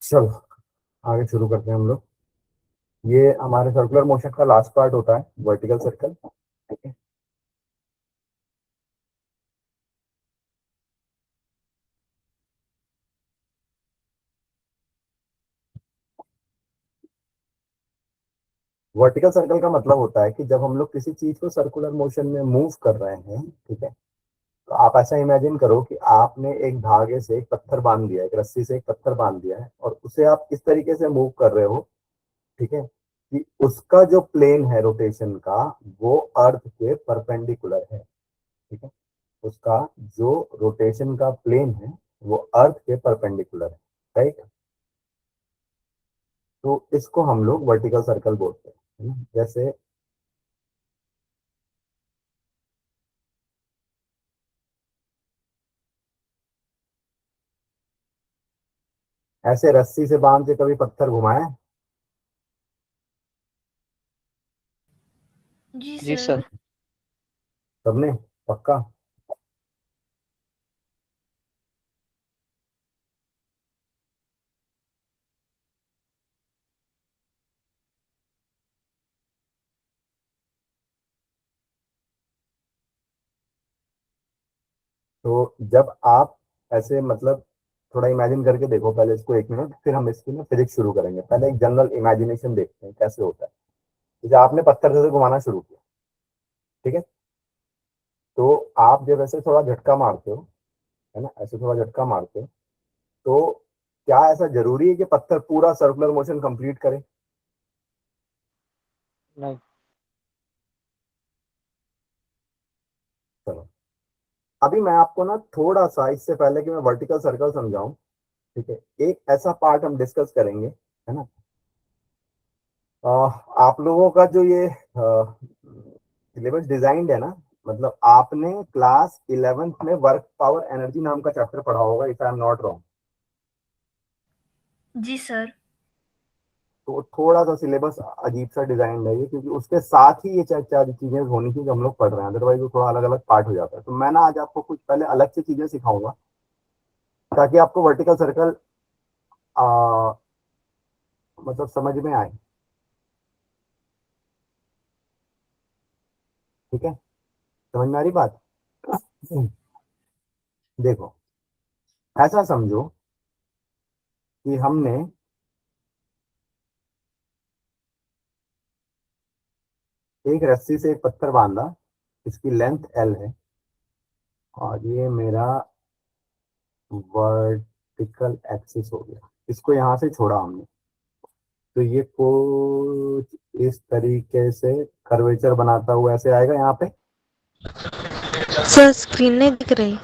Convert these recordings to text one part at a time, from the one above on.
चलो आगे शुरू करते हैं हम लोग। ये हमारे सर्कुलर मोशन का लास्ट पार्ट होता है, वर्टिकल सर्कल। ठीक है। वर्टिकल सर्कल का मतलब होता है कि जब हम लोग किसी चीज को सर्कुलर मोशन में मूव कर रहे हैं, ठीक है, तो आप ऐसा इमेजिन करो कि आपने एक धागे से एक पत्थर बांध दिया है, एक रस्सी से एक पत्थर बांध दिया है, और उसे आप इस तरीके से मूव कर रहे हो, ठीक है, कि उसका जो प्लेन है रोटेशन का, वो अर्थ के परपेंडिकुलर है। ठीक है। उसका जो रोटेशन का प्लेन है वो अर्थ के परपेंडिकुलर है। राइट। तो इसको हम लोग वर्टिकल सर्कल बोलते हैं, है ना? जैसे ऐसे रस्सी से बांध के कभी पत्थर घुमाए जी जी सर। सर। सबने? पक्का? तो जब आप ऐसे मतलब थोड़ा इमेजिन करके देखो पहले इसको, 1 मिनट, फिर हम इसकी ना फिजिक्स शुरू करेंगे। पहले एक जनरल इमेजिनेशन देखते हैं कैसे होता है। जैसे आपने पत्थर से घुमाना शुरू किया, ठीक है, तो आप जब ऐसे थोड़ा झटका मारते हो, है ना, ऐसे थोड़ा झटका मारते हो, तो क्या ऐसा जरूरी है कि पत्थर पूरा सर्कुलर मोशन कंप्लीट करे? नहीं। चलो, अभी मैं आपको ना थोड़ा सा, इससे पहले कि मैं वर्टिकल सर्कल समझाऊं, ठीक है, एक ऐसा पार्ट हम डिस्कस करेंगे, है ना। अ, आप लोगों का जो ये सिलेबस डिजाइंड है ना, मतलब आपने क्लास 11th में वर्क पावर एनर्जी नाम का चैप्टर पढ़ा होगा, if I am not wrong. जी सर। तो थोड़ा सा सिलेबस अजीब सा डिजाइन है ये, क्योंकि उसके साथ ही ये चार चार चीजें होनी चाहिए जो हम लोग पढ़ रहे हैं, अदरवाइज वो थोड़ा अलग अलग पार्ट हो जाता है। तो मैं ना आज आपको कुछ पहले अलग से चीजें सिखाऊंगा, ताकि आपको वर्टिकल सर्कल मतलब समझ में आए। ठीक है, समझ में आ रही बात? देखो, ऐसा समझो कि हमने एक रस्सी से एक पत्थर बांधा, इसकी लेंथ एल है, और ये मेरा वर्टिकल एक्सिस हो गया। इसको यहां से छोड़ा हमने, तो ये कुछ इस तरीके से कर्वेचर बनाता हुआ ऐसे आएगा यहाँ पे। सर स्क्रीन नहीं दिख रही।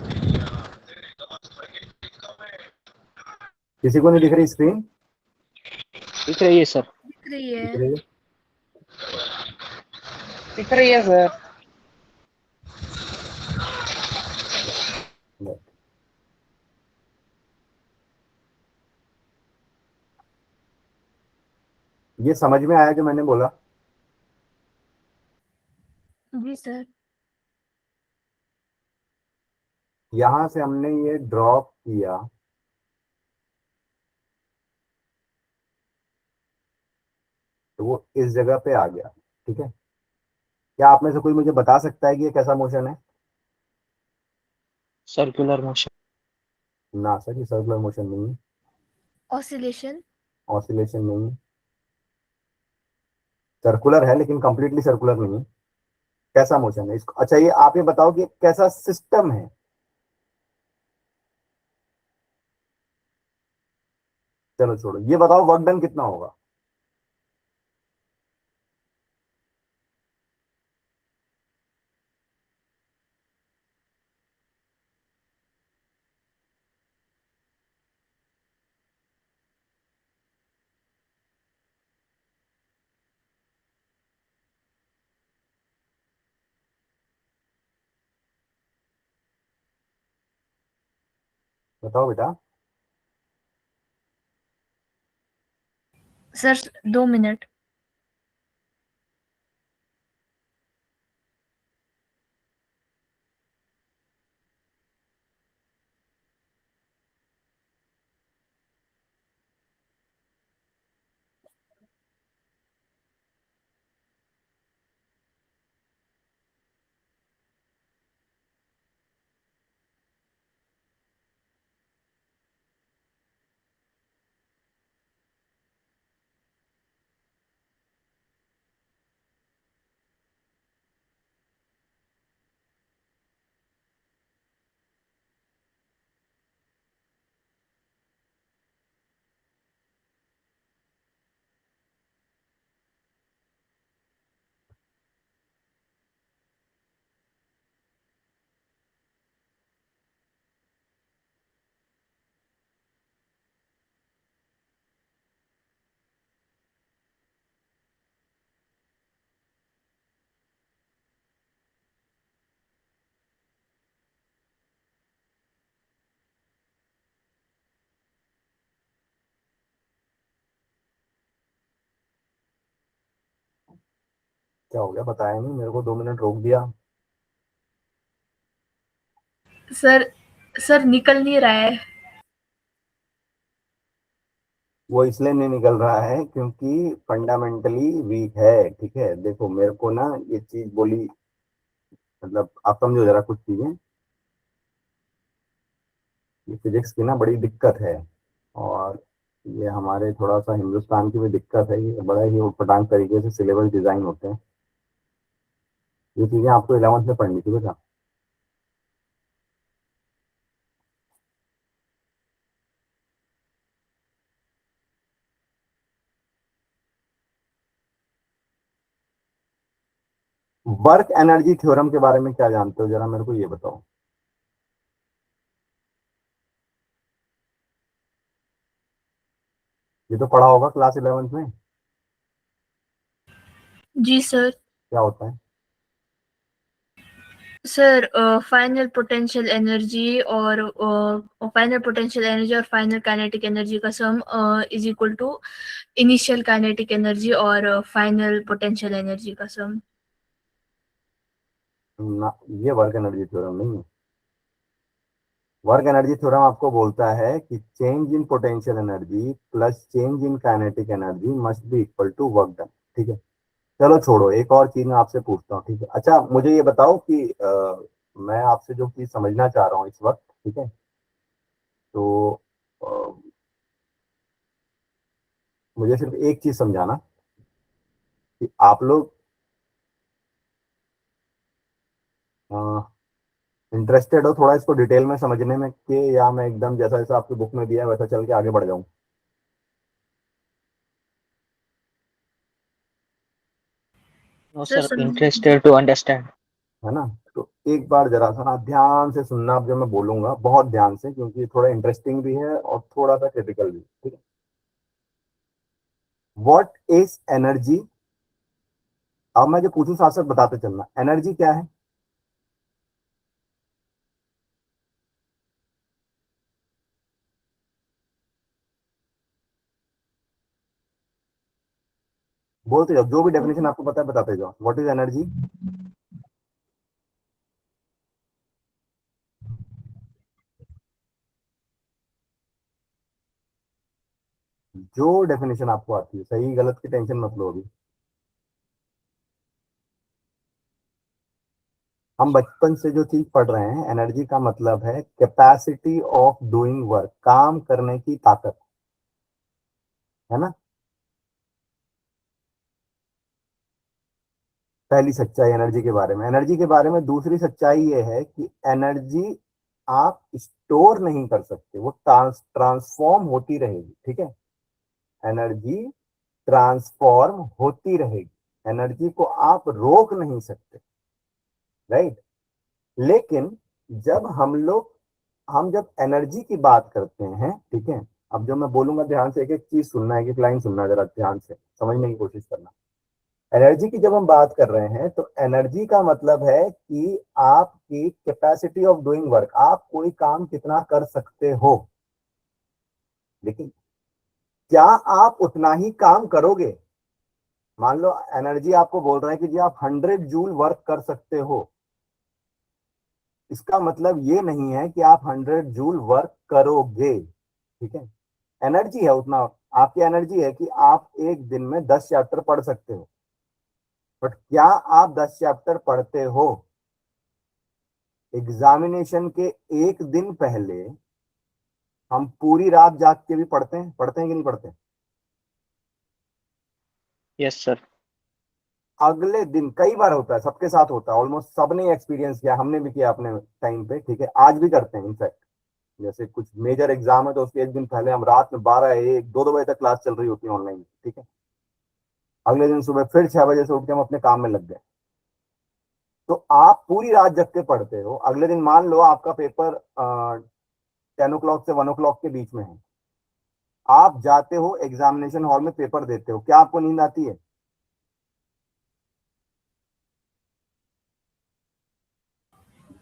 किसी को नहीं दिख रही स्क्रीन? दिख रही है सर। दिख रही है। दिख रही है? दिख रही है सर। नहीं। ये समझ में आया जो मैंने बोला? जी सर। यहां से हमने ये ड्रॉप किया, तो वो इस जगह पे आ गया। ठीक है। क्या आप में से कोई मुझे बता सकता है कि ये कैसा मोशन है? Circular motion. ना सर, ये सर्कुलर मोशन नहीं है। ऑसिलेशन। ऑसिलेशन नहीं है। सर्कुलर है लेकिन कंप्लीटली सर्कुलर नहीं है। कैसा मोशन है इसको? अच्छा, ये आप ये बताओ कि कैसा सिस्टम है। चलो छोड़ो, ये बताओ वर्क डन कितना होगा? बताओ बेटा। Sir 2 minute. क्या हो गया, बताया नहीं मेरे को, 2 मिनट रोक दिया। सर सर निकल नहीं रहा है। वो इसलिए नहीं निकल रहा है क्योंकि फंडामेंटली वीक है। ठीक है, देखो मेरे को ना ये चीज बोली, मतलब आप समझो जरा कुछ चीजें। ये फिजिक्स की ना बड़ी दिक्कत है, और ये हमारे थोड़ा सा हिंदुस्तान की भी दिक्कत है। ये बड़ा ही उटपटांग तरीके से सिलेबस डिजाइन होते हैं। ये चीजें आपको 11th में पढ़नी थी बेटा। वर्क एनर्जी थ्योरम के बारे में क्या जानते हो, जरा मेरे को ये बताओ। ये तो पढ़ा होगा क्लास 11th में। जी सर। क्या होता है? सर फाइनल पोटेंशियल एनर्जी और फाइनल पोटेंशियल एनर्जी और फाइनल काइनेटिक एनर्जी का sum is equal to initial kinetic energy और फाइनल पोटेंशियल एनर्जी का सम। ना, ये वर्क एनर्जी थ्योरम नहीं है। वर्क एनर्जी थ्योरम आपको बोलता है कि change in potential energy plus change in kinetic energy must be equal to work done. ठीक है, चलो छोड़ो, एक और चीज मैं आपसे पूछता हूँ। ठीक है, अच्छा मुझे ये बताओ कि मैं आपसे जो चीज समझना चाह रहा हूँ इस वक्त, ठीक है, तो अ, मुझे सिर्फ एक चीज समझाना कि आप लोग इंटरेस्टेड हो थोड़ा इसको डिटेल में समझने में, कि या मैं एकदम जैसा जैसा आपकी बुक में दिया है वैसा चल के आगे बढ़ जाऊं। नो सर सर, समझ। Interested to understand. है ना? तो एक बार जरा सा ना ध्यान से सुनना, अब जो मैं बोलूंगा बहुत ध्यान से, क्योंकि ये थोड़ा इंटरेस्टिंग भी है और थोड़ा सा क्रिटिकल भी। ठीक है, व्हाट इज एनर्जी? अब मैं जो पूछूं साथ साथ बताते चलना, एनर्जी क्या है? बोलते जाओ, जो भी डेफिनेशन आपको पता है बताते जाओ। What is energy? जो डेफिनेशन आपको आती है, सही गलत की टेंशन मत लो अभी। हम बचपन से जो चीज पढ़ रहे हैं, एनर्जी का मतलब है कैपेसिटी ऑफ डूइंग वर्क, काम करने की ताकत, है ना? पहली सच्चाई एनर्जी के बारे में। एनर्जी के बारे में दूसरी सच्चाई ये है कि एनर्जी आप स्टोर नहीं कर सकते, वो ट्रांसफॉर्म होती रहेगी। ठीक है, एनर्जी ट्रांसफॉर्म होती रहेगी, एनर्जी को आप रोक नहीं सकते, राइट? लेकिन जब हम जब एनर्जी की बात करते हैं, ठीक है, अब जो मैं बोलूंगा ध्यान से एक एक चीज सुनना, एक एक लाइन सुनना, जरा ध्यान से समझने की कोशिश करना। एनर्जी की जब हम बात कर रहे हैं तो एनर्जी का मतलब है कि आपकी कैपेसिटी ऑफ डूइंग वर्क, आप कोई काम कितना कर सकते हो। लेकिन क्या आप उतना ही काम करोगे? मान लो एनर्जी आपको बोल रहा है कि जी आप 100 जूल वर्क कर सकते हो, इसका मतलब ये नहीं है कि आप 100 जूल वर्क करोगे। ठीक है, एनर्जी है उतना, आपकी एनर्जी है कि आप एक दिन में 10 चैप्टर पढ़ सकते हो। बट क्या आप 10 चैप्टर पढ़ते हो? एग्जामिनेशन के एक दिन पहले हम पूरी रात जाग के भी पढ़ते हैं कि नहीं पढ़ते? Yes sir. अगले दिन कई बार होता है, सबके साथ होता है, ऑलमोस्ट सबने एक्सपीरियंस किया, हमने भी किया अपने टाइम पे। ठीक है, आज भी करते हैं इनफैक्ट। जैसे कुछ मेजर एग्जाम है तो उसके एक दिन पहले हम रात में 12 1 2 2 बजे तक क्लास चल रही होती है ऑनलाइन। ठीक है, अगले दिन सुबह फिर 6 बजे से उठ के हम अपने काम में लग गए। तो आप पूरी रात जग के पढ़ते हो, अगले दिन मान लो आपका पेपर 10 o'clock से 1 o'clock के बीच में है, आप जाते हो एग्जामिनेशन हॉल में, पेपर देते हो, क्या आपको नींद आती है?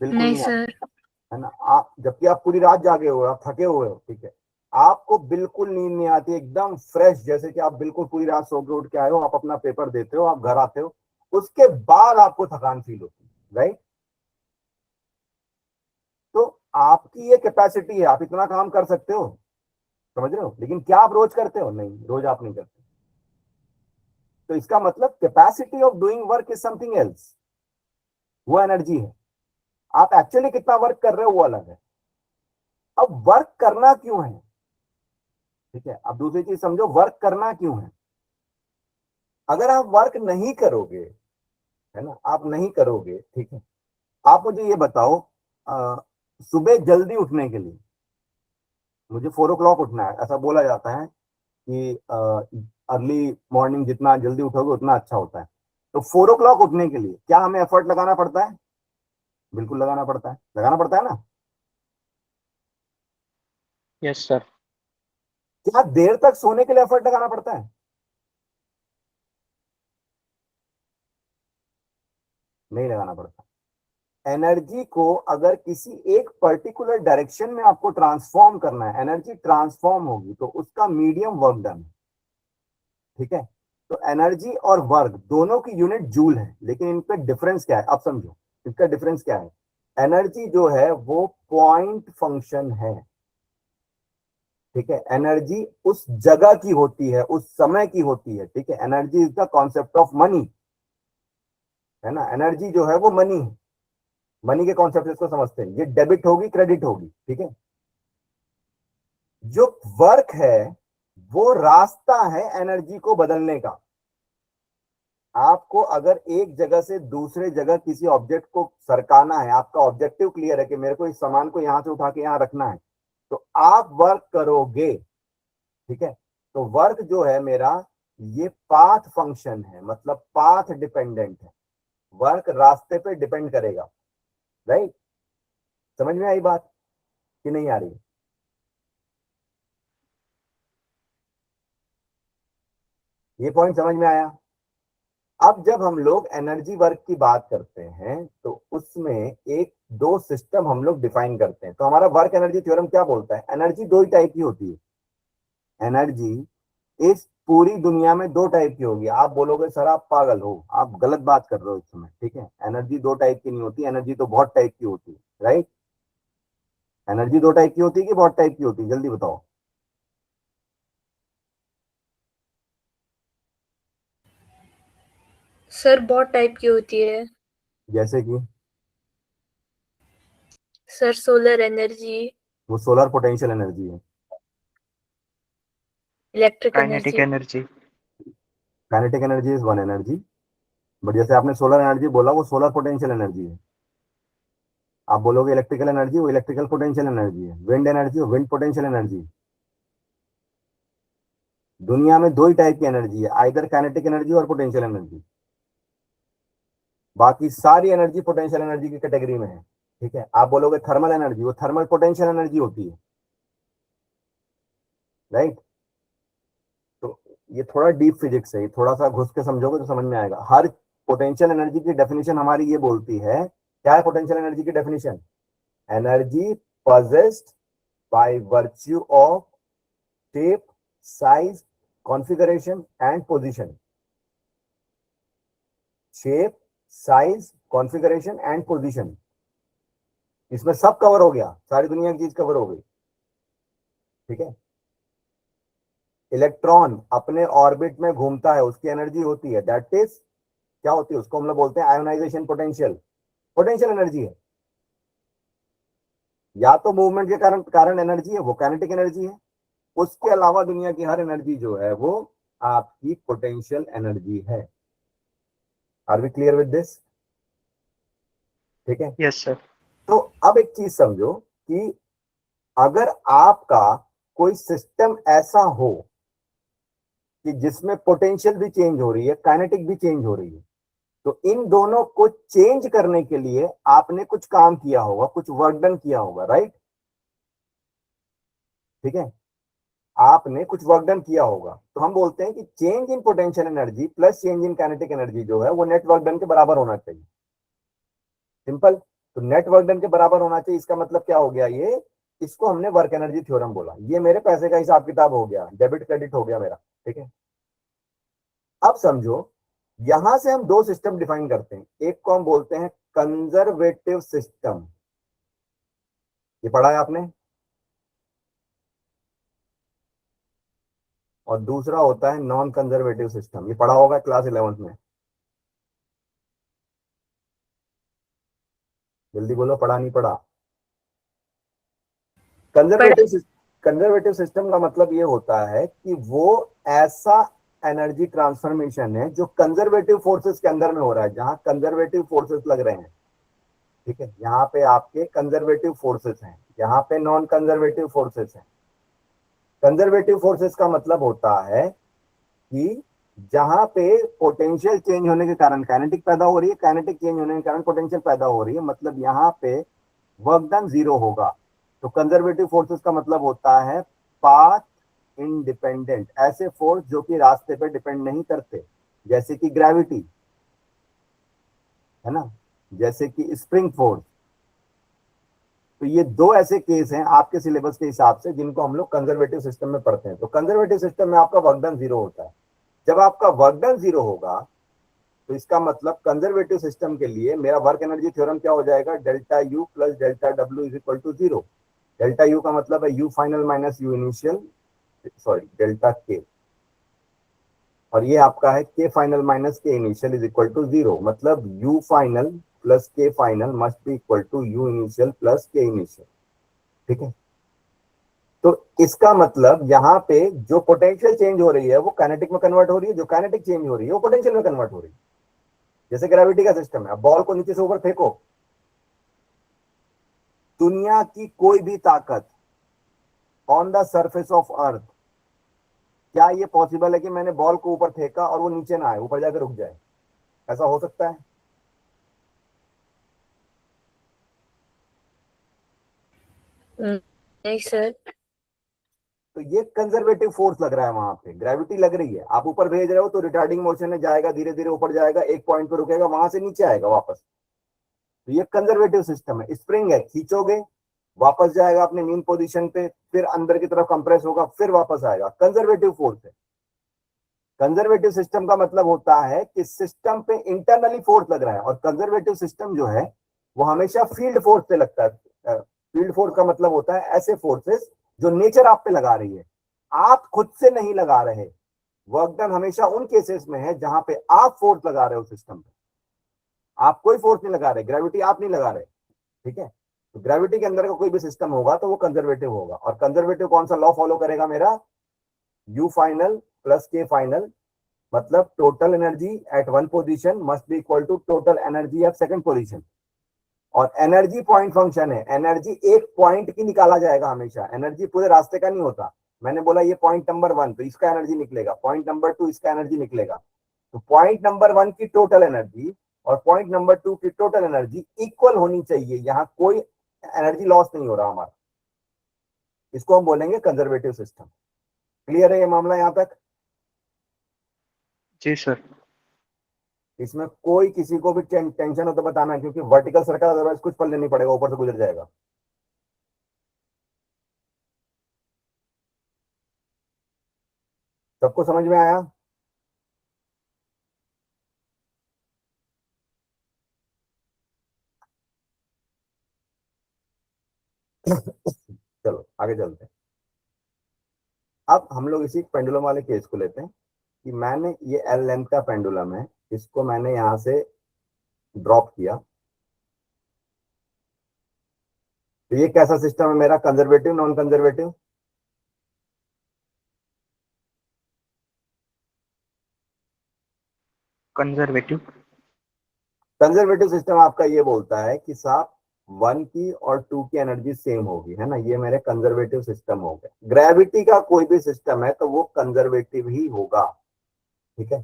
बिल्कुल नहीं नहीं आती, सर। है ना? आप जबकि आप पूरी रात जागे हुए हो, आप थके हुए हो, ठीक है, आपको बिल्कुल नींद नहीं आती, एकदम फ्रेश, जैसे कि आप बिल्कुल पूरी रात सो के उठ के आए हो, आप अपना पेपर देते हो, आप घर आते हो, उसके बाद आपको थकान फील होती है, राइट। तो आपकी ये कैपेसिटी है, आप इतना काम कर सकते हो, समझ रहे हो, लेकिन क्या आप रोज करते हो? नहीं, रोज आप नहीं करते। तो इसका मतलब capacity of doing work is something else, वो एनर्जी है। आप एक्चुअली कितना वर्क कर रहे हो वो अलग है। अब वर्क करना क्यों है, ठीक है, अब दूसरी चीज समझो, वर्क करना क्यों है। अगर आप वर्क नहीं करोगे, है ना, आप नहीं करोगे, ठीक है, आप मुझे ये बताओ, सुबह जल्दी उठने के लिए मुझे 4 o'clock उठना है, ऐसा बोला जाता है कि अर्ली मॉर्निंग जितना जल्दी उठोगे उतना अच्छा होता है। तो 4 o'clock उठने के लिए क्या हमें एफर्ट लगाना पड़ता है? बिल्कुल लगाना पड़ता है, लगाना पड़ता है ना। Yes sir. क्या देर तक सोने के लिए एफर्ट लगाना पड़ता है? नहीं लगाना पड़ता। एनर्जी को अगर किसी एक पर्टिकुलर डायरेक्शन में आपको ट्रांसफॉर्म करना है, एनर्जी ट्रांसफॉर्म होगी, तो उसका मीडियम वर्क डन, ठीक है। तो एनर्जी और वर्क दोनों की यूनिट जूल है, लेकिन इन पे डिफरेंस क्या है, अब समझो इसका डिफरेंस क्या है। एनर्जी जो है वो पॉइंट फंक्शन है, ठीक है। एनर्जी उस जगह की होती है, उस समय की होती है, ठीक है। Energy is the concept of money, है ना। एनर्जी जो है वो मनी है, मनी के कॉन्सेप्ट इसको समझते हैं। ये डेबिट होगी, क्रेडिट होगी, ठीक है। जो वर्क है वो रास्ता है एनर्जी को बदलने का। आपको अगर एक जगह से दूसरे जगह किसी ऑब्जेक्ट को सरकाना है, आपका ऑब्जेक्टिव क्लियर है कि मेरे को इस सामान को यहां से उठा के यहां रखना है, तो आप वर्क करोगे, ठीक है। तो वर्क जो है मेरा, ये पाथ फंक्शन है, मतलब पाथ डिपेंडेंट है। वर्क रास्ते पे डिपेंड करेगा, राइट। समझ में आई बात कि नहीं आ रही? ये पॉइंट समझ में आया? अब जब हम लोग एनर्जी वर्क की बात करते हैं तो उसमें एक दो सिस्टम हम लोग डिफाइन करते हैं। तो हमारा वर्क एनर्जी थ्योरम क्या बोलता है? एनर्जी दो ही टाइप की होती है। एनर्जी इस पूरी दुनिया में दो टाइप की होगी। आप बोलोगे सर आप पागल हो, आप गलत बात कर रहे हो इस समय, ठीक है। एनर्जी दो टाइप की नहीं होती, एनर्जी तो बहुत टाइप की होती है, राइट। एनर्जी दो टाइप की होती है कि बहुत टाइप की होती है, जल्दी बताओ। सर बहुत टाइप की होती है। जैसे कि सर सोलर एनर्जी, वो सोलर पोटेंशियल एनर्जी है। Electric kinetic energy. Energy. Kinetic energy is one energy, but जैसे आपने सोलर एनर्जी बोला, वो सोलर पोटेंशियल एनर्जी है। आप बोलोगे इलेक्ट्रिकल एनर्जी, वो इलेक्ट्रिकल पोटेंशियल एनर्जी है। विंड एनर्जी, वो विंड पोटेंशियल एनर्जी। दुनिया में दो ही टाइप की एनर्जी है, आइदर काइनेटिक एनर्जी और पोटेंशियल एनर्जी। बाकी सारी एनर्जी पोटेंशियल एनर्जी की कैटेगरी में है, ठीक है। आप बोलोगे थर्मल एनर्जी, वो थर्मल पोटेंशियल एनर्जी होती है, राइट। तो ये थोड़ा डीप फिजिक्स है, ये थोड़ा सा घुस के समझोगे तो समझ में आएगा। हर पोटेंशियल एनर्जी की डेफिनेशन हमारी ये बोलती है, क्या है पोटेंशियल एनर्जी की definition? Energy possessed by virtue of shape, size, configuration and position. Shape, size, configuration and position, इसमें सब कवर हो गया, सारी दुनिया की चीज कवर हो गई, ठीक है। इलेक्ट्रॉन अपने ऑर्बिट में घूमता है, उसकी एनर्जी होती है, दैट इज क्या होती है? उसको हम लोग बोलते हैं आयोनाइजेशन पोटेंशियल। पोटेंशियल एनर्जी है। या तो मूवमेंट के कारण कारण एनर्जी है, वो काइनेटिक एनर्जी है। उसके अलावा दुनिया की हर एनर्जी जो है वो आपकी पोटेंशियल एनर्जी है। Are we clear with this? ठीक है। Yes sir. तो अब एक चीज समझो कि अगर आपका कोई सिस्टम ऐसा हो कि जिसमें पोटेंशियल भी चेंज हो रही है, काइनेटिक भी चेंज हो रही है, तो इन दोनों को चेंज करने के लिए आपने कुछ काम किया होगा, कुछ वर्क डन किया होगा, राइट। ठीक है, आपने कुछ वर्क डन किया होगा। तो हम बोलते हैं कि change in potential energy plus change in kinetic energy जो है वो नेट वर्क डन के बराबर होना चाहिए। सिंपल। तो नेट वर्क डन के बराबर होना चाहिए, इसका मतलब क्या हो गया? ये इसको हमने वर्क एनर्जी थ्योरम बोला। ये मेरे पैसे का हिसाब किताब हो गया, डेबिट क्रेडिट हो गया मेरा, ठीक है। अब समझो, यहां से हम दो सिस्टम डिफाइन करते हैं, एक को हम बोलते हैं कंजर्वेटिव सिस्टम, ये पढ़ा है आपने, और दूसरा होता है नॉन कंजर्वेटिव सिस्टम, ये पढ़ा होगा क्लास 11th में। जल्दी बोलो, पढ़ा नहीं पढ़ा? कंजर्वेटिव सिस्टम का मतलब ये होता है कि वो ऐसा एनर्जी ट्रांसफॉर्मेशन है जो कंजर्वेटिव फोर्सेस के अंदर में हो रहा है, जहां कंजर्वेटिव फोर्सेस लग रहे हैं। ठीक है, यहाँ पे आपके कंजर्वेटिव फोर्सेस हैं, यहाँ पे नॉन कंजर्वेटिव फोर्सेस हैं। कंजर्वेटिव फोर्सेस का मतलब होता है कि जहां पे पोटेंशियल चेंज होने के कारण काइनेटिक पैदा हो रही है, काइनेटिक चेंज होने के कारण पोटेंशियल पैदा हो रही है, मतलब यहाँ पे वर्क डन जीरो होगा। तो कंजर्वेटिव फोर्सेस का मतलब होता है पाथ इंडिपेंडेंट, ऐसे फोर्स जो कि रास्ते पे डिपेंड नहीं करते, जैसे कि ग्रेविटी है ना, जैसे कि स्प्रिंग फोर्स। तो ये दो ऐसे केस हैं आपके सिलेबस के हिसाब से जिनको हम लोग कंजर्वेटिव सिस्टम में पढ़ते हैं। तो कंजर्वेटिव सिस्टम में आपका वर्क डन जीरो होता है। जब आपका वर्क डन जीरो होगा तो इसका मतलब कंजर्वेटिव सिस्टम के लिए मेरा वर्क एनर्जी थ्योरम क्या हो जाएगा, delta U plus delta W is equal to zero. Delta U का मतलब है U final minus U initial, sorry delta K, और ये आपका है K final minus K initial is equal to zero. मतलब U final plus K final must be equal to U initial plus K initial. ठीक है, तो इसका मतलब यहाँ पे जो पोटेंशियल चेंज हो रही है वो काइनेटिक में कन्वर्ट हो रही है, जो काइनेटिक चेंज हो रही है वो पोटेंशियल में कन्वर्ट हो रही है। जैसे ग्रेविटी का सिस्टम है, अब बॉल को नीचे से ऊपर फेंको, दुनिया की कोई भी ताकत on the surface of earth, क्या ये पॉसिबल है कि मैंने बॉल को ऊपर फेंका और वो नीचे ना आए, ऊपर जाकर रुक जाए? ऐसा हो सकता है? नहीं सर। तो ये कंजर्वेटिव फोर्स लग रहा है, वहां पे ग्रेविटी लग रही है, आप ऊपर भेज रहे हो तो रिटार्डिंग मोशन में जाएगा, धीरे धीरे ऊपर जाएगा, एक पॉइंट पे रुकेगा, वहां से नीचे आएगा वापस। तो ये कंजर्वेटिव सिस्टम है। स्प्रिंग है, खींचोगे वापस जाएगा अपने मीन पोजीशन पे, फिर अंदर की तरफ कंप्रेस होगा, फिर वापस आएगा, कंजर्वेटिव फोर्स है। कंजर्वेटिव सिस्टम का मतलब होता है कि सिस्टम पे इंटरनली फोर्स लग रहा है, और कंजर्वेटिव सिस्टम जो है वो हमेशा फील्ड फोर्स से लगता है। फील्ड फोर्स का मतलब होता है ऐसे फोर्सेस जो नेचर आप पे लगा रही है, आप खुद से नहीं लगा रहे। वर्क डन हमेशा उन केसेस में है जहां पे आप फोर्स लगा रहे हो सिस्टम पे, आप कोई फोर्स नहीं लगा रहे, ग्रेविटी आप नहीं लगा रहे। ठीक है, तो ग्रेविटी के अंदर का कोई भी सिस्टम होगा तो वो कंजर्वेटिव होगा। और कंजर्वेटिव कौन सा लॉ फॉलो करेगा मेरा, U final plus K final, मतलब total energy at one position must be equal to total energy at second position. और एनर्जी पॉइंट फंक्शन है, एनर्जी एक पॉइंट की निकाला जाएगा हमेशा, एनर्जी पूरे रास्ते का नहीं होता। मैंने बोला ये पॉइंट नंबर 1 तो इसका एनर्जी निकलेगा, पॉइंट नंबर 2 इसका एनर्जी निकलेगा। तो पॉइंट नंबर 1 की टोटल एनर्जी और पॉइंट नंबर 2 की टोटल एनर्जी इक्वल होनी चाहिए, यहाँ कोई एनर्जी लॉस नहीं हो रहा हमारा। इसको हम बोलेंगे कंजर्वेटिव सिस्टम। क्लियर है ये मामला यहाँ तक? जी सर। इसमें कोई किसी को भी टेंशन हो तो बताना, क्योंकि वर्टिकल सर्कल अदरवाइज कुछ पल्ले नहीं पड़ेगा, ऊपर से गुजर जाएगा। सबको समझ में आया? चलो आगे चलते हैं। अब हम लोग इसी पेंडुलम वाले केस को लेते हैं कि मैंने ये एल लेंथ का पेंडुलम है, इसको मैंने यहां से ड्रॉप किया। तो ये कैसा सिस्टम है मेरा, conservative non conservative? Conservative. Conservative system आपका ये बोलता है कि साहब 1 की और 2 की एनर्जी सेम होगी, है ना, ये मेरे कंजर्वेटिव सिस्टम हो गए। ग्रेविटी का कोई भी सिस्टम है तो वो कंजर्वेटिव ही होगा। ठीक है,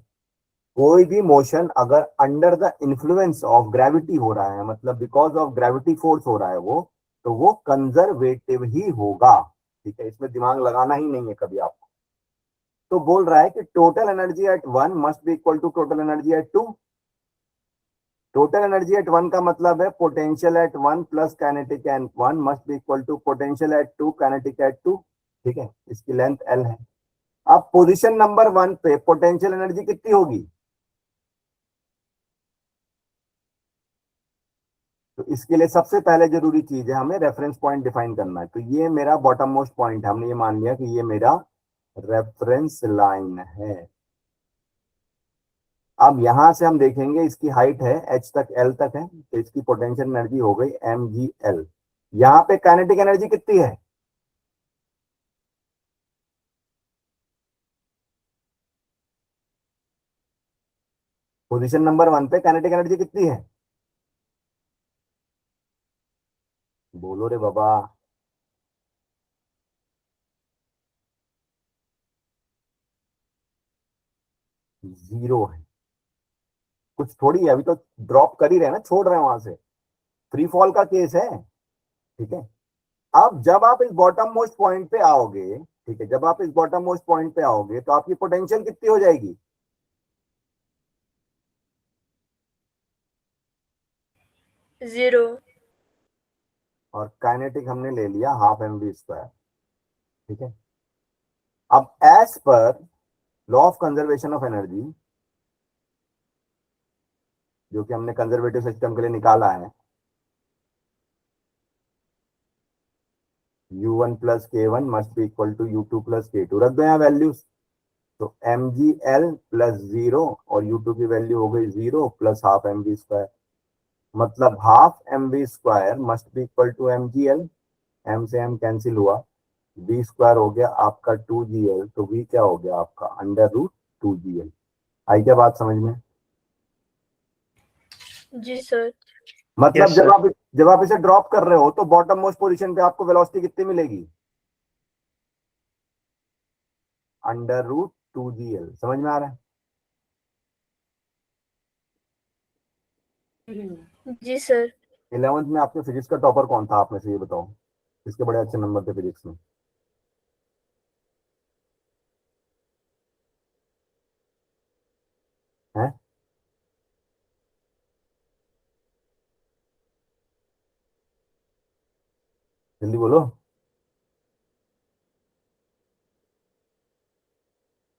कोई भी मोशन अगर under the influence of gravity हो रहा है, मतलब बिकॉज ऑफ ग्रेविटी फोर्स हो रहा है वो, तो वो कंजर्वेटिव ही होगा। ठीक है, इसमें दिमाग लगाना ही नहीं है कभी आपको। तो बोल रहा है कि total energy at 1 must be equal to total energy at 2। Total energy at 1 का मतलब है potential at 1 plus kinetic at 1 must be equal to potential at 2 kinetic at 2। ठीक है, इसकी लेंथ एल है। अब पोजीशन नंबर 1 पे पोटेंशियल एनर्जी कितनी होगी, इसके लिए सबसे पहले जरूरी चीज है हमें रेफरेंस पॉइंट डिफाइन करना है। तो ये मेरा बॉटम मोस्ट पॉइंट है, हमने ये मान लिया कि ये मेरा रेफरेंस लाइन है। अब यहां से हम देखेंगे इसकी हाइट है h तक l तक है, तो इसकी पोटेंशियल एनर्जी हो गई mgl। यहां पे काइनेटिक एनर्जी कितनी है? पोजीशन नंबर 1 पे काइनेटिक एनर्जी कितनी है? बोलो रे बाबा। जीरो है। कुछ थोड़ी है, अभी तो ड्रॉप कर ही रहे हैं ना, छोड़ रहे हैं वहां से, फ्री फॉल का केस है। ठीक है। अब जब आप इस बॉटम मोस्ट पॉइंट पे आओगे, ठीक है, जब आप इस बॉटम मोस्ट पॉइंट पे आओगे तो आपकी पोटेंशियल कितनी हो जाएगी? 0। और काइनेटिक हमने ले लिया हाफ mv²। ठीक है। अब एज पर law of conservation of energy, जो कि हमने कंजर्वेटिव सिस्टम के लिए निकाला है, u1 plus k1 must be equal to u2 plus k2। रख दो यहाँ वैल्यूज, तो mgl प्लस 0 और u2 की वैल्यू हो गई 0 प्लस हाफ mv²। मतलब half mv² must be equal to mgl। m से m कैंसिल हुआ, v² हो गया आपका 2gl, तो v क्या हो गया आपका √2gl। आई क्या बात समझ में? जी सर। मतलब Yes, जब sir. आप इसे ड्रॉप कर रहे हो तो बॉटम मोस्ट पोजीशन पे आपको वेलोसिटी कितनी मिलेगी? √2gl। समझ में आ रहा है? जी सर। 11th में आपके फिजिक्स का टॉपर कौन था, आप में से ये बताओ, इसके बड़े अच्छे नंबर थे फिजिक्स में? हैं? जल्दी बोलो।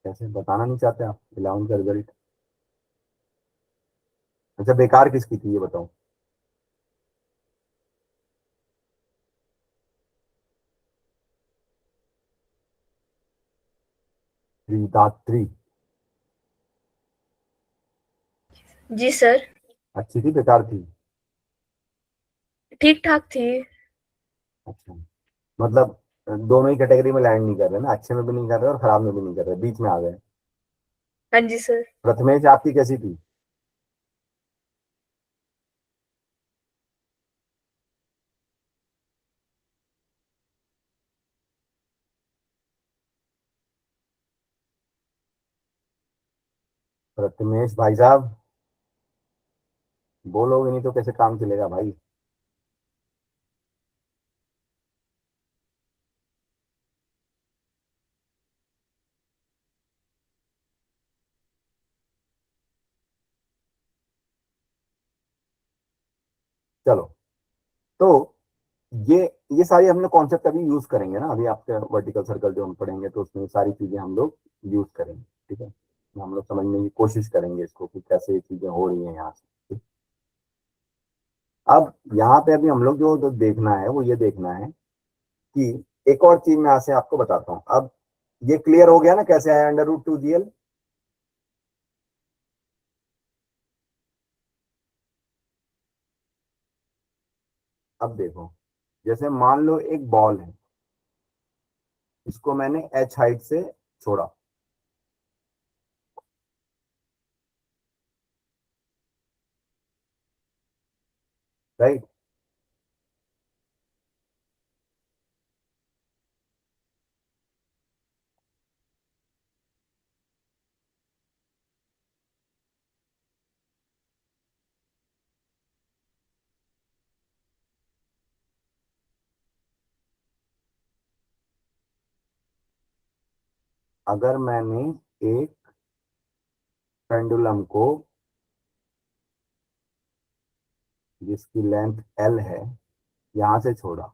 कैसे बताना नहीं चाहते आप 11th का रिजल्ट? अच्छा, बेकार किसकी थी ये बताओ? दात्री। जी सर। अच्छी थी बेकार थी? ठीक ठाक थी। अच्छा, मतलब दोनों ही कैटेगरी में लैंड नहीं कर रहे ना, अच्छे में भी नहीं कर रहे और खराब में भी नहीं कर रहे, बीच में आ गए। हाँ जी सर। प्रथमेश आपकी कैसी थी? प्रथमेश भाई साहब, बोलोगे नहीं तो कैसे काम चलेगा भाई? चलो, तो ये ये सारी हमने कॉन्सेप्ट अभी यूज करेंगे ना, अभी आपके वर्टिकल सर्कल जो हम पढ़ेंगे तो उसमें सारी चीजें हम लोग यूज करेंगे। ठीक है, हम लोग समझने की कोशिश करेंगे इसको कि कैसे ये चीजें हो रही हैं यहाँ से। अब यहाँ पे अभी हम लोग जो देखना है वो ये देखना है कि एक और चीज मैं यहाँ से आपको बताता हूँ। अब ये क्लियर हो गया ना कैसे आया √2gl? अब देखो, जैसे मान लो एक बॉल है, इसको मैंने h हाइट से छोड़ा, राइट? अगर मैंने एक पेंडुलम को जिसकी लेंथ l है यहां से छोड़ा,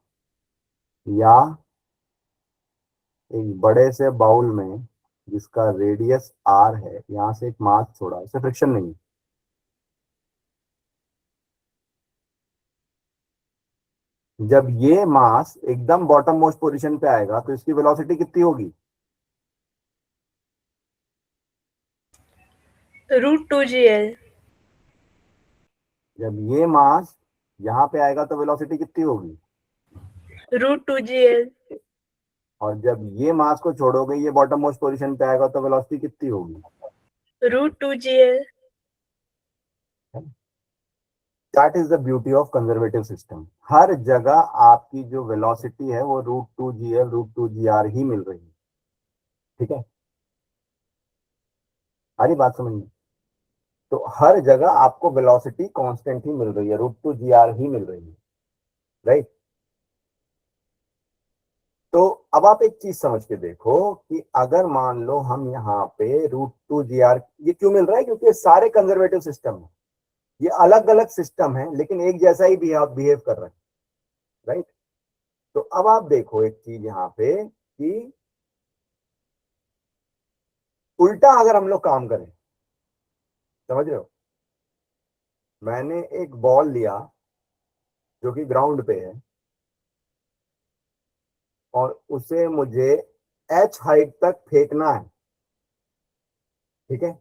या एक बड़े से बाउल में जिसका रेडियस r है यहां से एक मास छोड़ा, इससे फ्रिक्शन नहीं है। जब ये मास एकदम बॉटम मोस्ट पोजीशन पे आएगा तो इसकी वेलोसिटी कितनी होगी? √2gl। जब ये मास यहाँ पे आएगा तो वेलोसिटी कितनी होगी? √2gl। और जब ये मास को छोड़ोगे ये बॉटम मोस्ट पोजीशन पे आएगा तो वेलोसिटी कितनी होगी? √2gl। That is the beauty of conservative system. हर जगह आपकी जो वेलोसिटी है वो √2gl √2gr ही मिल रही है। ठीक है, सारी बात समझ में? तो हर जगह आपको वेलोसिटी कांस्टेंट ही मिल रही है, √2gr ही मिल रही है, राइट? तो अब आप एक चीज समझ के देखो कि अगर मान लो हम यहाँ पे √2gr, ये क्यों मिल रहा है? क्योंकि ये सारे कंजर्वेटिव सिस्टम है, ये अलग अलग सिस्टम है लेकिन एक जैसा ही बिहेव कर रहे हैं, राइट? तो अब आप देखो एक चीज यहाँ पे कि उल्टा अगर हम लोग काम करें, समझ रहे हो? मैंने एक बॉल लिया जो कि ग्राउंड पे है और उसे मुझे h हाइट तक फेंकना है, ठीक है?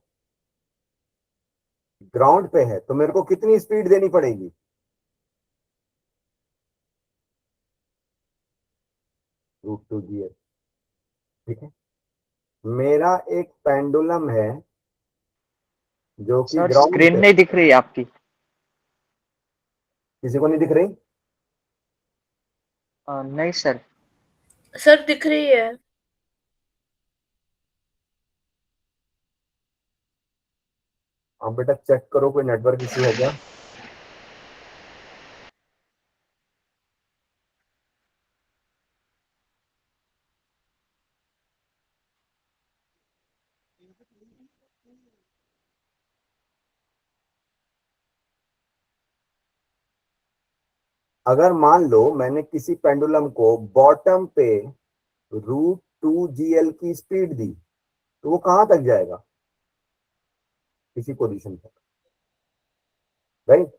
ग्राउंड पे है तो मेरे को कितनी स्पीड देनी पड़ेगी? √2gl, ठीक है? मेरा एक पेंडुलम है जो कि सर ग्राउंड स्क्रीन पे, नहीं दिख रही आपकी। किसी को नहीं दिख रही? नहीं सर। सर दिख रही है। अब बेटा चेक करो कोई नेटवर्क इशू है क्या? अगर मान लो मैंने किसी पेंडुलम को बॉटम पे √2gl की स्पीड दी तो वो कहां तक जाएगा? किसी पोजीशन तक, right?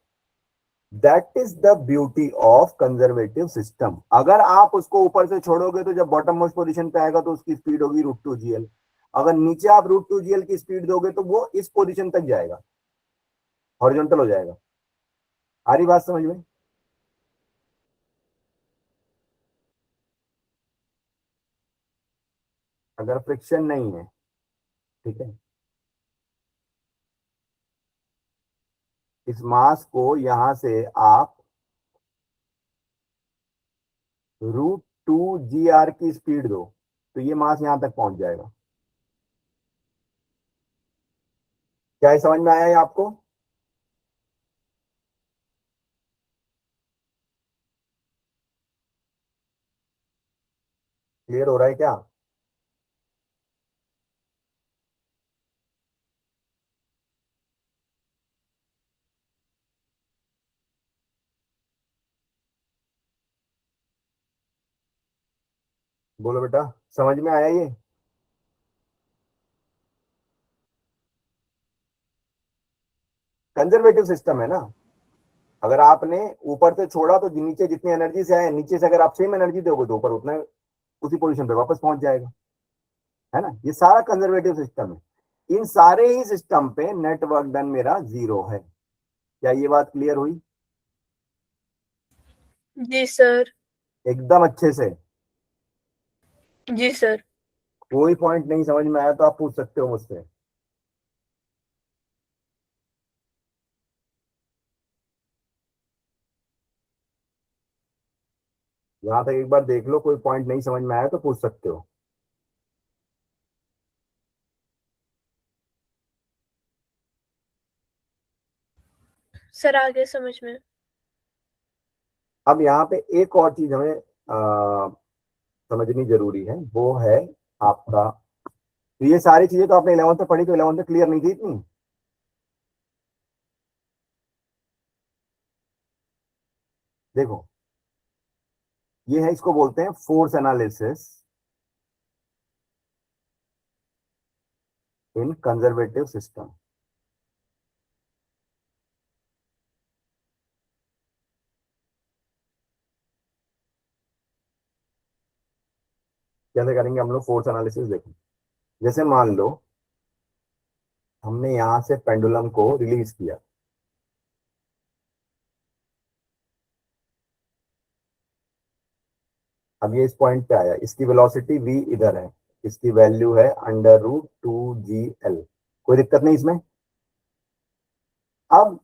That is the beauty of conservative system. अगर आप उसको ऊपर से छोड़ोगे तो जब बॉटम मोस्ट पोजीशन पे आएगा तो उसकी स्पीड होगी √2gl। अगर नीचे आप √2gl की स्पीड दोगे तो वो इस पोजीशन तक जाएगा, हॉरिजॉन्टल हो जाएगा। आ रही बात समझ में? अगर फ्रिक्शन नहीं है, ठीक है, इस मास को यहां से आप √2gr की स्पीड दो तो ये मास यहां तक पहुंच जाएगा। क्या ये समझ में आया है आपको? क्लियर हो रहा है क्या? बोलो बेटा, समझ में आया ये? कंजर्वेटिव सिस्टम है ना। अगर आपने ऊपर से छोड़ा तो नीचे जितनी एनर्जी से आए, नीचे से अगर आप सेम एनर्जी दोगे तो ऊपर उतना उसी पोजीशन पे वापस पहुंच जाएगा, है ना? ये सारा कंजर्वेटिव सिस्टम है। इन सारे ही सिस्टम पे नेटवर्क डन मेरा 0 है। क्या ये बात क्लियर हुई? जी सर। एकदम अच्छे से। जी सर। कोई पॉइंट नहीं समझ में आया तो आप पूछ सकते हो मुझसे। यहां तक एक बार देख लो, कोई पॉइंट नहीं समझ में आया तो पूछ सकते हो। सर आगे समझ में। अब यहाँ पे एक और चीज हमें समझनी जरूरी है, वो है आपका, तो ये सारी चीजें तो आपने 11th में पढ़ी, तो 11th में क्लियर नहीं थी इतनी? देखो, ये है, इसको बोलते हैं force analysis in conservative system. कैसे करेंगे हम लोग फोर्स एनालिसिस? देखो, जैसे मान लो हमने यहां से पेंडुलम को रिलीज किया, अब ये इस पॉइंट पे आया, इसकी वेलोसिटी v इधर है, इसकी वैल्यू है √2gl, कोई दिक्कत नहीं इसमें। अब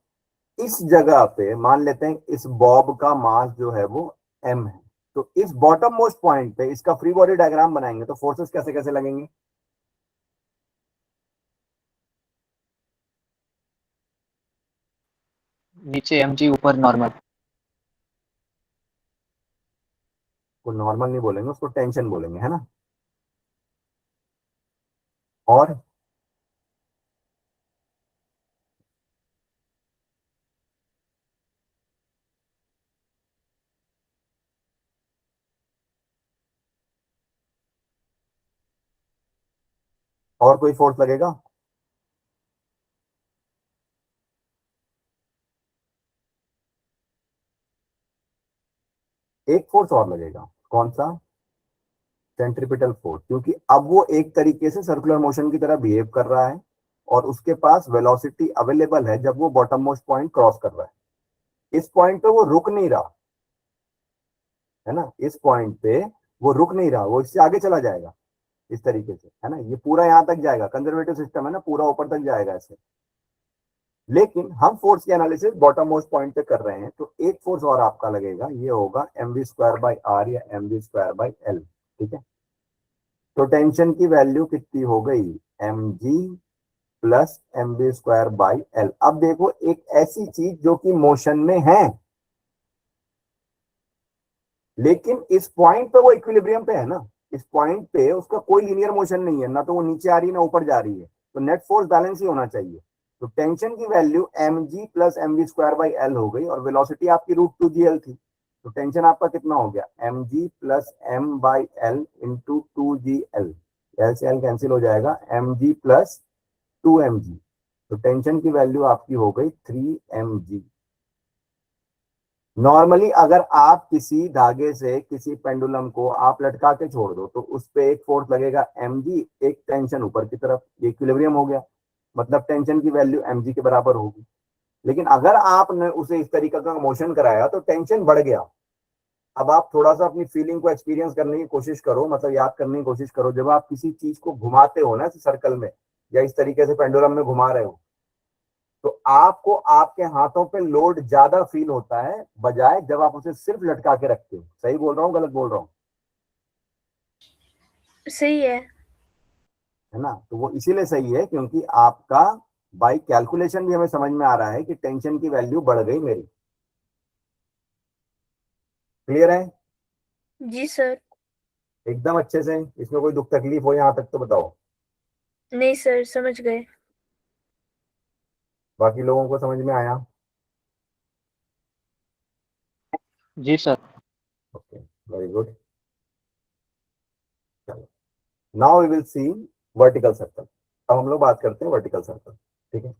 इस जगह पे मान लेते हैं इस बॉब का मास जो है वो m है, तो इस बॉटम मोस्ट पॉइंट पे इसका फ्री बॉडी डायग्राम बनाएंगे तो फोर्सेस कैसे कैसे लगेंगे? नीचे mg, ऊपर नॉर्मल। को नॉर्मल नहीं बोलेंगे, उसको टेंशन बोलेंगे, है ना। और और कोई फोर्स लगेगा? एक फोर्स और लगेगा, कौन सा? सेंट्रीपिटल फोर्स, क्योंकि अब वो एक तरीके से सर्कुलर मोशन की तरह बिहेव कर रहा है और उसके पास वेलोसिटी अवेलेबल है जब वो बॉटम मोस्ट पॉइंट क्रॉस कर रहा है। इस पॉइंट पे वो रुक नहीं रहा है ना, इस पॉइंट पे वो रुक नहीं रहा, वो इससे आगे चला जाएगा इस तरीके से, है ना। ये पूरा यहां तक जाएगा, कंजर्वेटिव सिस्टम है ना, पूरा ऊपर तक जाएगा ऐसे। लेकिन हम फोर्स की एनालिसिस बॉटम मोस्ट पॉइंट पे कर रहे हैं, तो एक फोर्स और आपका लगेगा, ये होगा mv²/r या mv²/l, ठीक है। तो टेंशन की वैल्यू कितनी हो गई? mg plus mv²/l। अब देखो, एक ऐसी चीज जो कि मोशन में है लेकिन इस पॉइंट पे वो इक्विलिब्रियम पे है ना, इस पॉइंट पे उसका कोई लीनियर मोशन नहीं है, ना तो वो नीचे आ रही है ना ऊपर जा रही है, तो नेट फोर्स बैलेंस ही होना चाहिए। तो टेंशन की वैल्यू mg प्लस mv²/l हो गई और वेलोसिटी आपकी √2gl थी, तो टेंशन आपका कितना हो गया? mg plus m/l into 2gl, L से एल कैंसिल हो जाएगा, mg प्लस 2mg, तो टेंशन की वैल्यू आपकी हो गई 3mg। नॉर्मली अगर आप किसी धागे से किसी पेंडुलम को आप लटका के छोड़ दो तो उस पे एक फोर्स लगेगा mg, एक टेंशन ऊपर की तरफ, ये इक्विलिब्रियम हो गया, मतलब टेंशन की वैल्यू mg के बराबर होगी। लेकिन अगर आपने उसे इस तरीके का मोशन कराया तो टेंशन बढ़ गया। अब आप थोड़ा सा अपनी फीलिंग को एक्सपीरियंस करने की कोशिश करो, मतलब याद करने की कोशिश करो, जब आप किसी चीज को घुमाते हो ना सर्कल में या इस तरीके से पेंडुलम में घुमा रहे हो, तो आपको आपके हाथों पे लोड ज्यादा फील होता है बजाय जब आप उसे सिर्फ लटका के रखते हो। सही बोल रहा हूँ, गलत बोल रहा हूँ? सही है ना, तो वो इसीलिए सही है क्योंकि आपका बाई कैलकुलेशन भी हमें समझ में आ रहा है कि टेंशन की वैल्यू बढ़ गई मेरी। क्लियर है? जी सर। एकदम अच्छे से, इसमें कोई दुख तकलीफ हो यहां तक तो बताओ। नहीं सर, समझ गए। बाकी लोगों को समझ में आया? जी सर। Okay, very good. चलो, now we will see vertical circle. अब हम लोग बात करते हैं वर्टिकल सर्कल, ठीक है।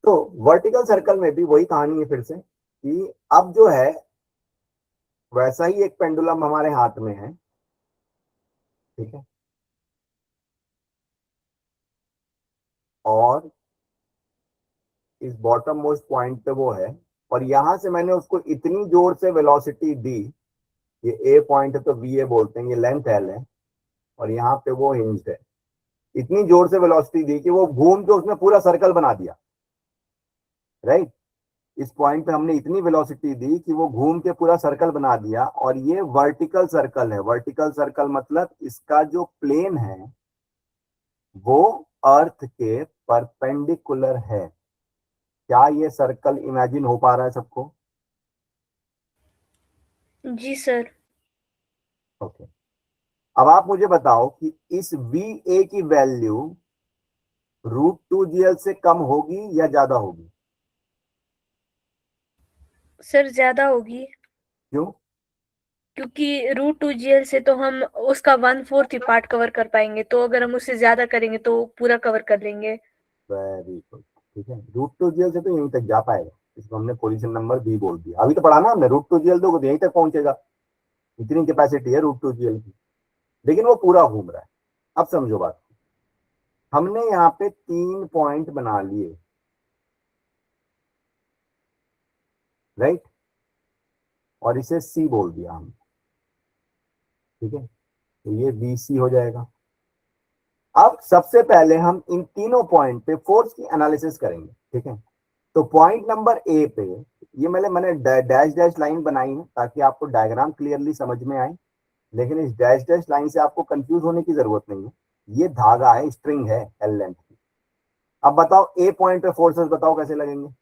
तो वर्टिकल सर्कल में भी वही कहानी है फिर से कि अब जो है वैसा ही एक पेंडुलम हमारे हाथ में है, ठीक है, और इस बॉटम मोस्ट पॉइंट पे वो है, और यहां से मैंने उसको इतनी जोर से वेलोसिटी दी, ये ए पॉइंट है तो वी ए बोलते हैं, ये लेंथ एल है और यहाँ पे वो हिंज है, इतनी जोर से वेलोसिटी दी कि वो घूम के उसने पूरा सर्कल बना दिया, राइट। इस पॉइंट पे हमने इतनी वेलोसिटी दी कि वो घूम के पूरा सर्कल बना दिया, और ये वर्टिकल सर्कल है। वर्टिकल सर्कल मतलब इसका जो प्लेन है वो अर्थ के परपेंडिकुलर है। क्या ये सर्कल इमेजिन हो पा रहा है सबको? जी सर। ओके, अब आप मुझे बताओ कि इस वी ए की वैल्यू √2gl से कम होगी या ज्यादा होगी? सर ज्यादा होगी, क्यों? क्योंकि √2gl से तो हम उसका 1/4 ही पार्ट कवर कर पाएंगे, तो अगर हम उससे ज्यादा करेंगे तो पूरा कवर कर लेंगे। वेरी गुड, ठीक है। √2gl से तो यहीं तक जा पाएगा, इसको हमने पोजीशन नंबर बी बोल दिया। अभी तो पढ़ा ना हमने, √2gl तो यहीं तक पहुंचेगा, इतनी कैपेसिटी है √2gl की। लेकिन वो पूरा घूम रहा है। अब समझो बात, हमने यहाँ पे 3 पॉइंट बना लिए, राइट, और इसे सी बोल दिया हमने, ठीक है, तो ये BC हो जाएगा। अब सबसे पहले हम इन तीनों पॉइंट पे फोर्स की एनालिसिस करेंगे, ठीक है। तो पॉइंट नंबर ए पे, ये मैंने डैश डैश लाइन बनाई है ताकि आपको डायग्राम क्लियरली समझ में आए, लेकिन इस डैश डैश लाइन से आपको कंफ्यूज होने की जरूरत नहीं है। ये धागा है, स्ट्रिंग है L लेंथ की। अब बताओ ए पॉइंट पे फोर्सेस बताओ कैसे लगेंगे।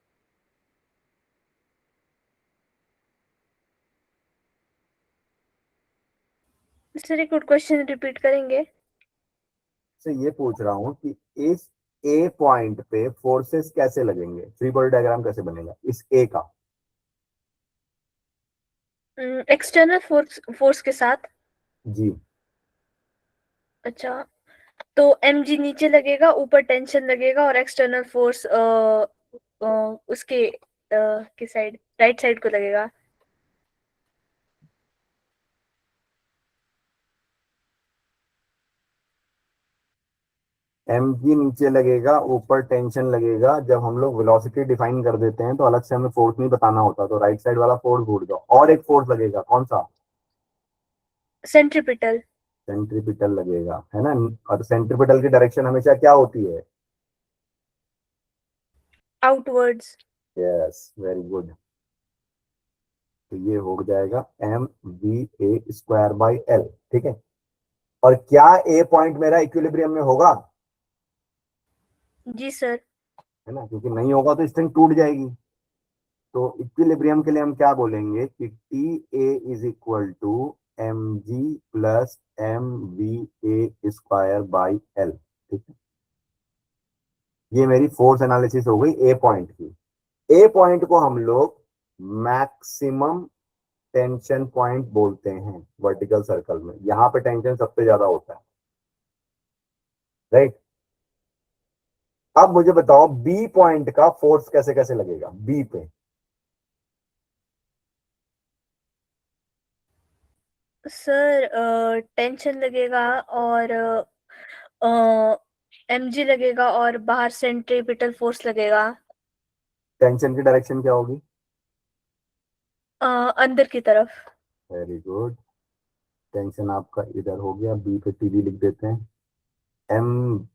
सर एक और क्वेश्चन रिपीट करेंगे? से ये पूछ रहा हूं कि इस ए पॉइंट पे फोर्सेस कैसे लगेंगे, फ्री बॉडी डायग्राम कैसे बनेगा इस ए का। एक्सटर्नल फोर्स के साथ। जी, अच्छा, तो mg नीचे लगेगा, ऊपर टेंशन लगेगा और एक्सटर्नल फोर्स उसके की साइड, राइट साइड को लगेगा। mg नीचे लगेगा, ऊपर टेंशन लगेगा। जब हम लोग वेलोसिटी डिफाइन कर देते हैं तो अलग से हमें फोर्स नहीं बताना होता, तो राइट साइड वाला फोर्स भूल जाओ। और एक फोर्स लगेगा, कौन सा? सेंट्रीपिटल। सेंट्रीपिटल लगेगा, है ना। और सेंट्रीपिटल की डायरेक्शन हमेशा क्या होती है? आउटवर्ड्स। Yes, very good. तो ये हो जाएगा mva² L, ठीक है। और क्या ए पॉइंट मेरा इक्विलिब्रियम में होगा? जी सर। है ना, क्योंकि नहीं होगा तो स्ट्रिंग टूट जाएगी। तो इक्विलिब्रियम के लिए हम क्या बोलेंगे कि TA is equal to mg plus mva²/L, ठीक है। ये मेरी फोर्स एनालिसिस हो गई ए पॉइंट की। ए पॉइंट को हम लोग मैक्सिमम टेंशन पॉइंट बोलते हैं वर्टिकल सर्कल में। यहां पे टेंशन सबसे ज्यादा होता है, राइट। अब मुझे बताओ बी पॉइंट का फोर्स कैसे कैसे लगेगा बी पे। सर टेंशन लगेगा और mg लगेगा और बाहर सेंट्रीपिटल फोर्स लगेगा। टेंशन की डायरेक्शन क्या होगी? अंदर की तरफ। Very good. टेंशन आपका इधर हो गया, बी पे TB लिख देते हैं, mvb²/L।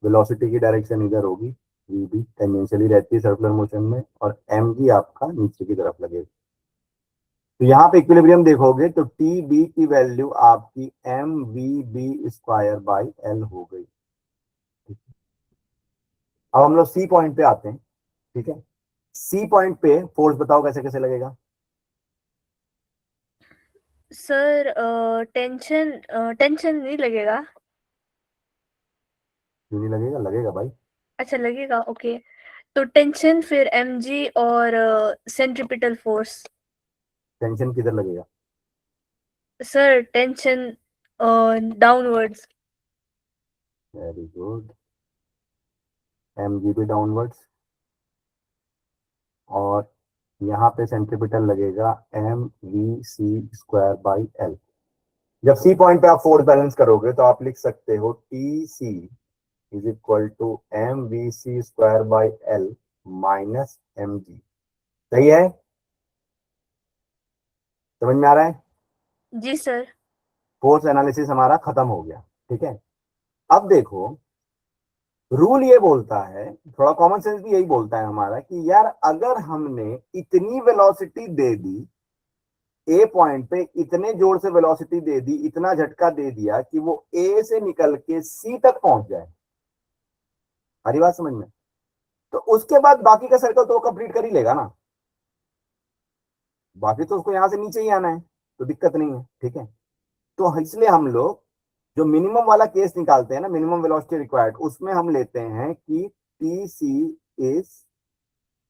वेलोसिटी की डायरेक्शन इधर होगी, vb टेंजेंशियली रहती है सर्कुलर मोशन में, और mg आपका नीचे की तरफ लगेगा। तो यहाँ पे इक्विलिब्रियम देखोगे तो TB की वैल्यू आपकी mvb²/L हो गई। अब हम लोग सी पॉइंट पे आते हैं, ठीक है। सी पॉइंट पे फोर्स बताओ कैसे कैसे लगेगा। सर टेंशन नहीं लगेगा। क्यों नहीं लगेगा? लगेगा भाई। अच्छा लगेगा, ओके। तो टेंशन फिर mg और सेंट्रीपिटल फोर्स। टेंशन किधर लगेगा? Sir tension downwards. Very good. mg भी डाउनवर्ड्स, और यहाँ पे सेंट्रीपिटल लगेगा mvc²/L। जब सी पॉइंट पे आप फोर्स बैलेंस करोगे तो आप लिख सकते हो TC is equal to mvc²/L minus mg। सही है? समझ में आ रहा है? जी सर। फोर्स एनालिसिस हमारा खत्म हो गया, ठीक है। अब देखो, रूल ये बोलता है, थोड़ा कॉमन सेंस भी यही बोलता है हमारा, कि यार अगर हमने इतनी वेलोसिटी दे दी ए पॉइंट पे, इतने जोर से वेलोसिटी दे दी, इतना झटका दे दिया कि वो ए से निकल के सी तक पहुंच जाए, हरी बात समझ में, तो उसके बाद बाकी का सर्कल तो कंप्लीट कर ही लेगा ना। बाकी तो उसको यहां से नीचे ही आना है, तो दिक्कत नहीं है, ठीक है। तो इसलिए हम लोग जो मिनिमम वाला केस निकालते हैं ना, मिनिमम वेलोसिटी रिक्वायर्ड, उसमें हम लेते हैं कि TC is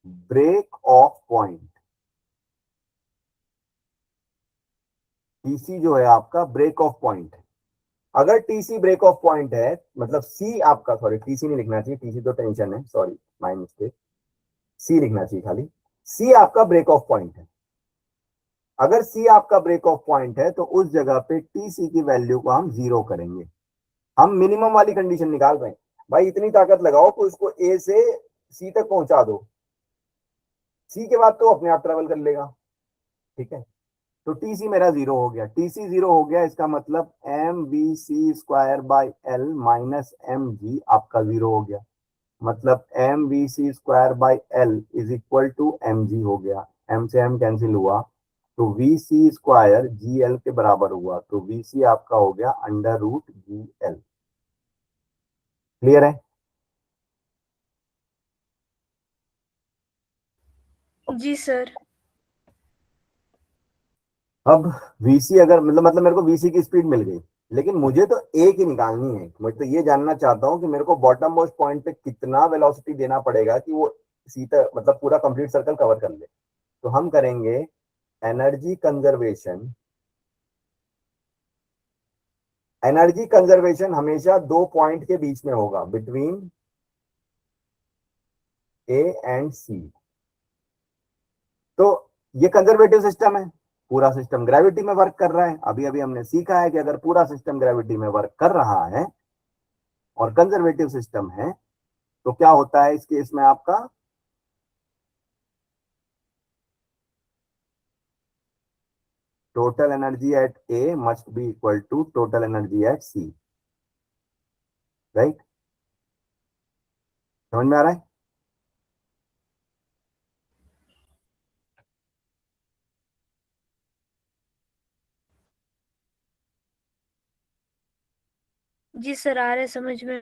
break of point. TC जो है आपका ब्रेक ऑफ पॉइंट है। अगर TC ब्रेक ऑफ पॉइंट है, मतलब C आपका, सॉरी TC नहीं लिखना चाहिए, TC तो टेंशन है, सॉरी माय मिस्टेक, C लिखना चाहिए खाली। C आपका ब्रेक ऑफ पॉइंट है, अगर सी आपका ब्रेक ऑफ पॉइंट है तो उस जगह पे टी सी की वैल्यू को हम 0 करेंगे। हम मिनिमम वाली कंडीशन निकाल रहे हैं भाई, इतनी ताकत लगाओ कि उसको ए से सी तक पहुंचा दो, सी के बाद तो अपने आप ट्रेवल कर लेगा, ठीक है। तो टीसी मेरा 0 हो गया, टीसी 0 हो गया, इसका मतलब M B C square by L minus M G आपका 0 हो गया, मतलब M B C square by L is equal to M G हो गया, एम से एम कैंसिल हुआ, तो V C square G L के बराबर हुआ, तो वी सी आपका हो गया under root G L. Clear है? जी सर। अब वीसी अगर मतलब मेरे को वीसी की स्पीड मिल गई, लेकिन मुझे तो ए की निकालनी है। मैं तो ये जानना चाहता हूं कि मेरे को बॉटम मोस्ट पॉइंट पे कितना वेलोसिटी देना पड़ेगा कि वो सीधा मतलब पूरा कंप्लीट सर्कल कवर कर ले। तो हम करेंगे एनर्जी कंजर्वेशन। एनर्जी कंजर्वेशन हमेशा 2 पॉइंट के बीच में होगा, बिटवीन ए एंड सी। तो ये कंजर्वेटिव सिस्टम है, पूरा सिस्टम ग्रेविटी में वर्क कर रहा है। अभी अभी हमने सीखा है कि अगर पूरा सिस्टम ग्रेविटी में वर्क कर रहा है और कंजर्वेटिव सिस्टम है तो क्या होता है इस केस में आपका total energy at A must be equal to total energy at C, right? समझ में आ रहा है? जी सर, आ रहे समझ में।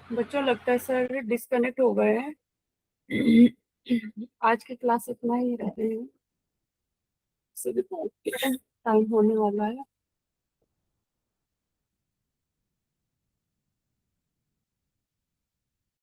बच्चों लगता है सर डिस्कनेक्ट हो गए हैं। आज की क्लास इतना ही रहते हैं, टाइम होने वाला है।